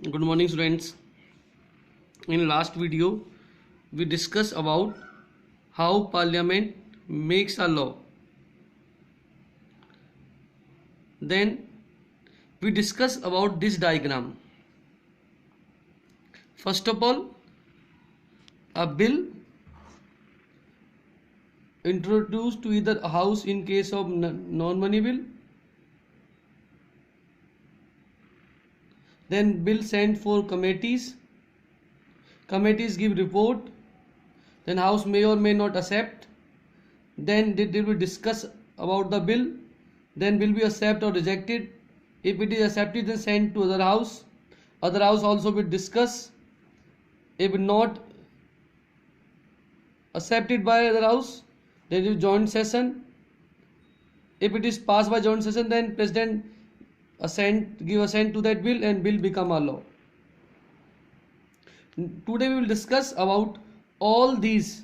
Good morning, students. In last video, we discussed about how Parliament makes a law. Then we discuss about this diagram. First of all, a bill introduced to either a house in case of non-money bill. Then bill sent for committees. Committees give report. Then house may or may not accept. Then they will discuss about the bill. Then will be accept or rejected. If it is accepted, then sent to other house. Other house also will discuss. If not accepted by other house, there is joint session. If it is passed by joint session, then president give assent to that bill and bill become a law. Today we will discuss about all these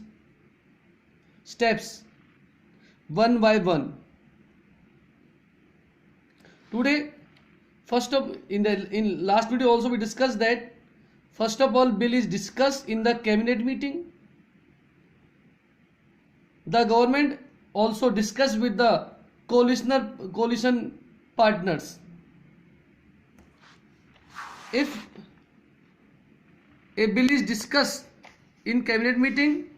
steps one by one. Today, in last video also we discussed that first of all bill is discussed in the cabinet meeting. The government also discussed with the coalition partners. If a bill is discussed in cabinet meeting,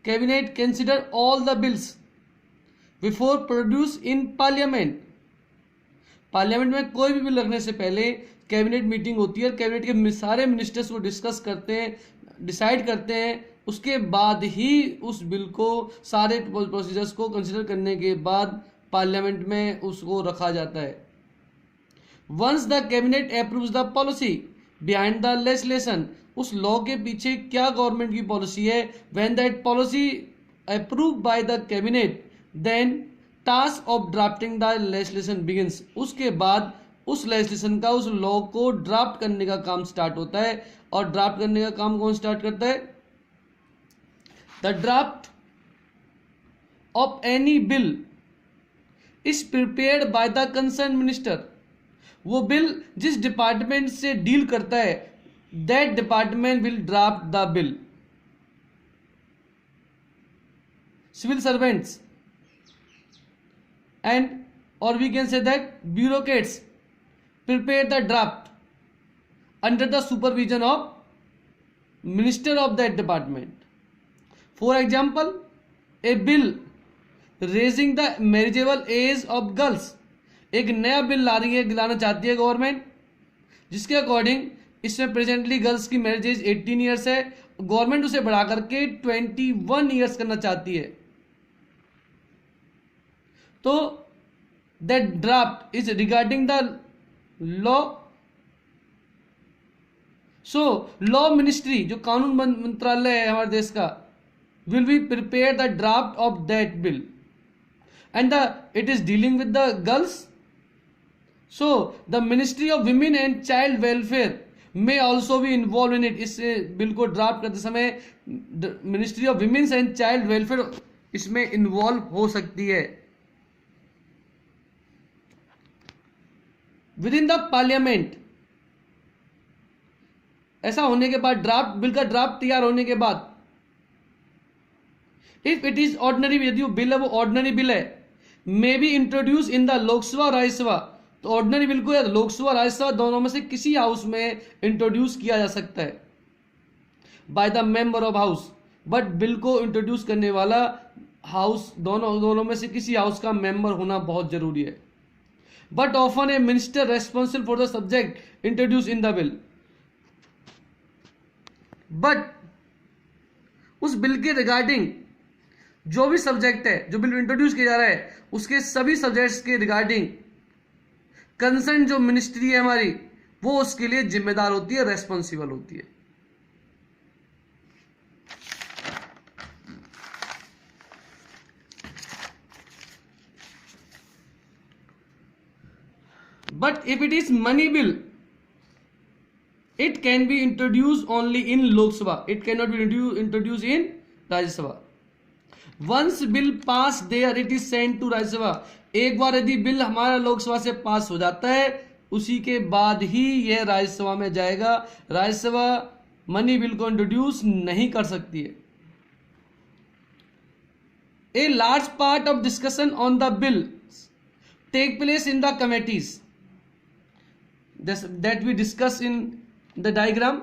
cabinet consider all the bills before produce in parliament. Parliament में कोई भी bill रखने से पहले cabinet meeting होती है और cabinet के सारे मिनिस्टर्स को डिस्कस करते हैं, डिसाइड करते हैं. उसके बाद ही उस बिल को सारे प्रोसीजर्स को कंसिडर करने के बाद पार्लियामेंट में उसको रखा जाता है. Once the cabinet approves the policy behind the legislation, उस लॉ के पीछे क्या गवर्नमेंट की पॉलिसी है, when that policy approve by the cabinet, then task of drafting the legislation begins. उसके बाद उस लेजिस्लेशन का, उस लॉ को ड्राफ्ट करने का काम स्टार्ट होता है. और ड्राफ्ट करने का काम कौन स्टार्ट करता है? The draft of any bill is prepared by the concern minister. वो बिल जिस डिपार्टमेंट से डील करता है, that department will draft the bill. Civil servants and or we can say that bureaucrats prepare the draft under the supervision of minister of that department. For example, a bill raising the marriageable age of girls, एक नया bill लाना चाहती है government, जिसके according इसमें presently girls की marriage as 18 years है. Government उसे बढ़ा करके 21 ईयर्स करना चाहती है. तो that draft is regarding the law. So law ministry, जो कानून मंत्रालय है हमारे देश का, will be prepare the draft of that bill and it is dealing with the girls. So the ministry of women and child welfare may also be involve in it. इस bill को draft करते समय ministry of women's and child welfare इसमें involve हो सकती है. With in the parliament, ऐसा होने के बाद ड्राफ्ट बिल का ड्राफ्ट तैयार होने के बाद, इफ इट इज ऑर्डिनरी, यदि वो बिल है वो ऑर्डिनरी बिल है, may be introduce in the Lok Sabha और राज्यसभा. तो ऑर्डिनरी बिल को या लोकसभा राज्यसभा दोनों में से किसी हाउस में इंट्रोड्यूस किया जा सकता है by the member of house. But bill को इंट्रोड्यूस करने वाला हाउस, दोनों में से किसी हाउस का मेंबर होना बहुत जरूरी है. But often a minister responsible for the subject introduced in the bill. But उस बिल के रिगार्डिंग जो भी सब्जेक्ट है, जो बिल इंट्रोड्यूस किया जा रहा है, उसके सभी सब्जेक्ट्स के रिगार्डिंग कंसर्न जो मिनिस्ट्री है हमारी, वो उसके लिए जिम्मेदार होती है, रेस्पॉन्सिबल होती है. But if it is money bill, it can be introduced only in Lok Sabha. It cannot be introduced in Rajya Sabha. Once bill pass there it is send to Rajya Sabha. एक बार यदि बिल हमारा लोकसभा से पास हो जाता है उसी के बाद ही यह राज्यसभा में जाएगा। राज्यसभा मनी बिल को इंट्रोड्यूस नहीं कर सकती है। A large part of discussion on the bill take place in the committees that we discuss in the diagram.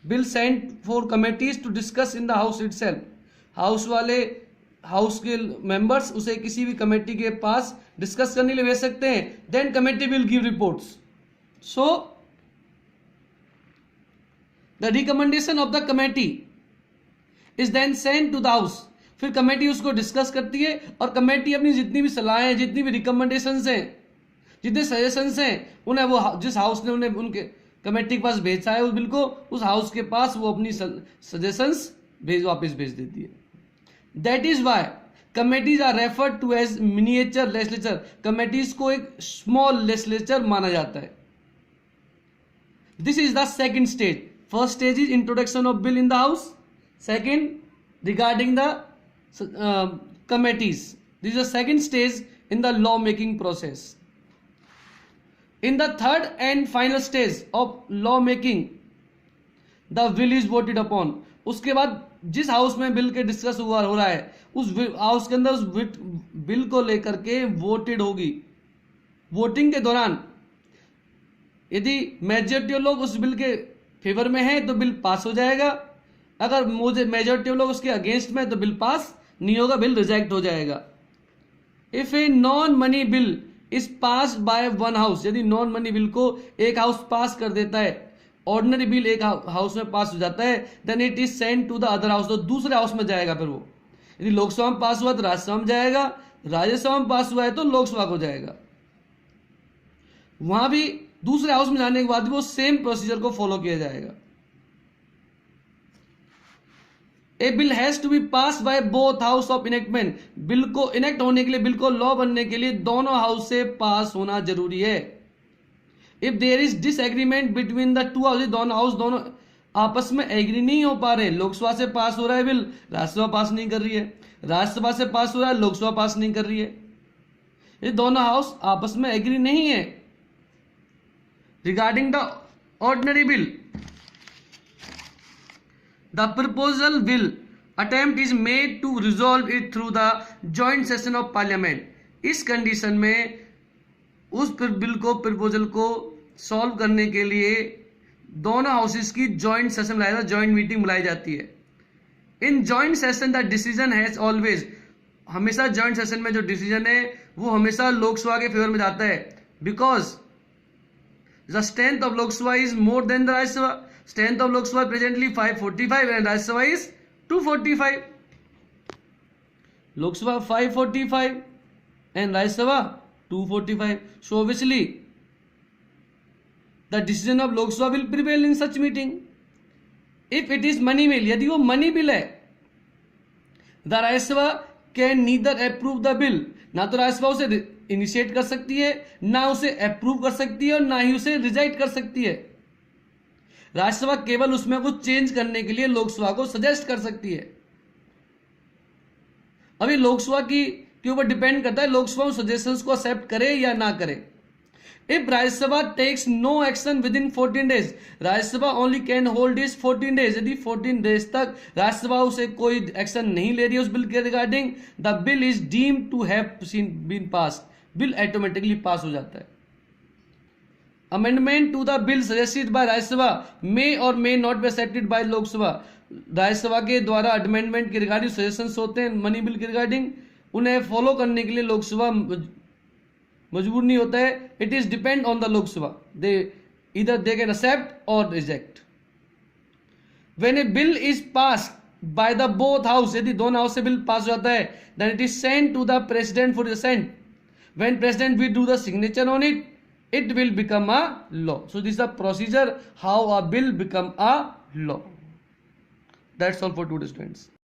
Bill sent for committees to discuss in the house itself. House वाले house के members उसे किसी भी committee के पास discuss करने के लिए भेज सकते हैं। Then committee will give reports. So the recommendation of the committee is then send to the house. फिर कमेटी उसको डिस्कस करती है और कमेटी अपनी जितनी भी सलाहें, जितनी भी रिकमेंडेशंस हैं, जितने सजेशंस हैं, उन्हें वो जिस हाउस ने उन्हें उनके कमेटी के पास भेजा है उस बिल को, उस हाउस के पास वो अपनी सजेशंस वापस भेज देती है। That is why committees are referred to as miniature legislature. Committees को एक स्मॉल लेजिस्लेचर माना जाता है। This is the second stage. First stage is introduction of bill in the house. Second, regarding the committees. This is the second stage in the law making process. In the third and final stage of law making, the bill is voted upon. उसके बाद जिस house में bill के discuss हो रहा है उस house के अंदर उस बिल को लेकर के वोटेड होगी। वोटिंग के दौरान यदि मेजॉरिटी ऑफ लोग उस बिल के फेवर में है तो बिल पास हो जाएगा। अगर मुझे मेजॉरिटी ऑफ लोग उसके अगेंस्ट में तो बिल पास नहीं होगा, बिल रिजेक्ट हो जाएगा। If a non money bill is pass by one house, यदि नॉन मनी बिल को एक हाउस पास कर देता है, ऑर्डिनरी बिल एक हाउस में पास हो जाता है, then it is send to the other house, तो दूसरे हाउस में जाएगा। फिर वो यदि लोकसभा में पास हुआ तो राज्यसभा में जाएगा, राज्यसभा में पास हुआ है तो लोकसभा को जाएगा। वहां भी दूसरे हाउस में जाने के बाद वो सेम प्रोसीजर को फॉलो किया जाएगा। A bill has to be pass by both house of enactment. Bill को इनेक्ट होने के लिए, बिल को लॉ बनने के लिए दोनों हाउस से पास होना जरूरी है। If there is disagreement between the two house, दोनों आपस में एग्री नहीं हो पा रहे, लोकसभा से पास हो रहा है बिल, राज्यसभा पास नहीं कर रही है, राज्यसभा से पास हो रहा है, लोकसभा पास नहीं कर रही है, ये दोनों हाउस आपस में एग्री नहीं है regarding the ordinary bill, the proposal will attempt is made to resolve it through the joint session of parliament. इस कंडीशन में उस बिल को, प्रपोजल को सॉल्व करने के लिए दोनों हाउसेस की जॉइंट सेशन बुलाया जाता है, जॉइंट मीटिंग बुलाई जाती है। In joint session the decision has always, हमेशा जॉइंट सेशन में जो डिसीजन है वो हमेशा लोकसभा के फेवर में जाता है, because the strength of Lok Sabha is more than the Rajya Sabha. Strength of Lok Sabha presently 545 and Rajya Sabha is 245. Lok Sabha 545 and Rajya Sabha 245. So obviously the decision of Lok Sabha will prevail in such meeting. If it is money bill, यदि वो money bill है, the Rajya Sabha can neither approve the bill, ना तो राज्यसभा उसे initiate कर सकती है, ना उसे अप्रूव कर सकती है और ना ही उसे रिजेक्ट कर सकती है। राज्यसभा केवल उसमें कुछ चेंज करने के लिए लोकसभा को सजेस्ट कर सकती है। अभी लोकसभा की के ऊपर डिपेंड करता है लोकसभा सजेशंस को एक्सेप्ट करे या ना करे। If Rajya Sabha takes no action within 14 days, Rajya Sabha only can hold is 14 days। यदि 14 days तक राज्यसभा उसे कोई एक्शन नहीं ले रही है उस बिल के regarding, the bill is deemed to have been passed, bill automatically pass हो जाता है। Amendment to the bill suggested by Rajya Sabha may or may not be accepted by Lok Sabha. Rajya Sabha के द्वारा अमेंडमेंट के रिगार्डिंग सजेशंस होते हैं मनी बिल के रिगार्डिंग, उन्हें फॉलो करने के लिए लोकसभा मजबूर नहीं होता है। It is depend on the Lok Sabha, they either they can accept or reject. When a bill is passed by the both house, यदि दोनों हाउस से बिल पास हो जाता है, then it is sent to the president for assent. When president will do the signature on it, it will become a law. So this is the procedure how a bill become a law. That's all for today's students.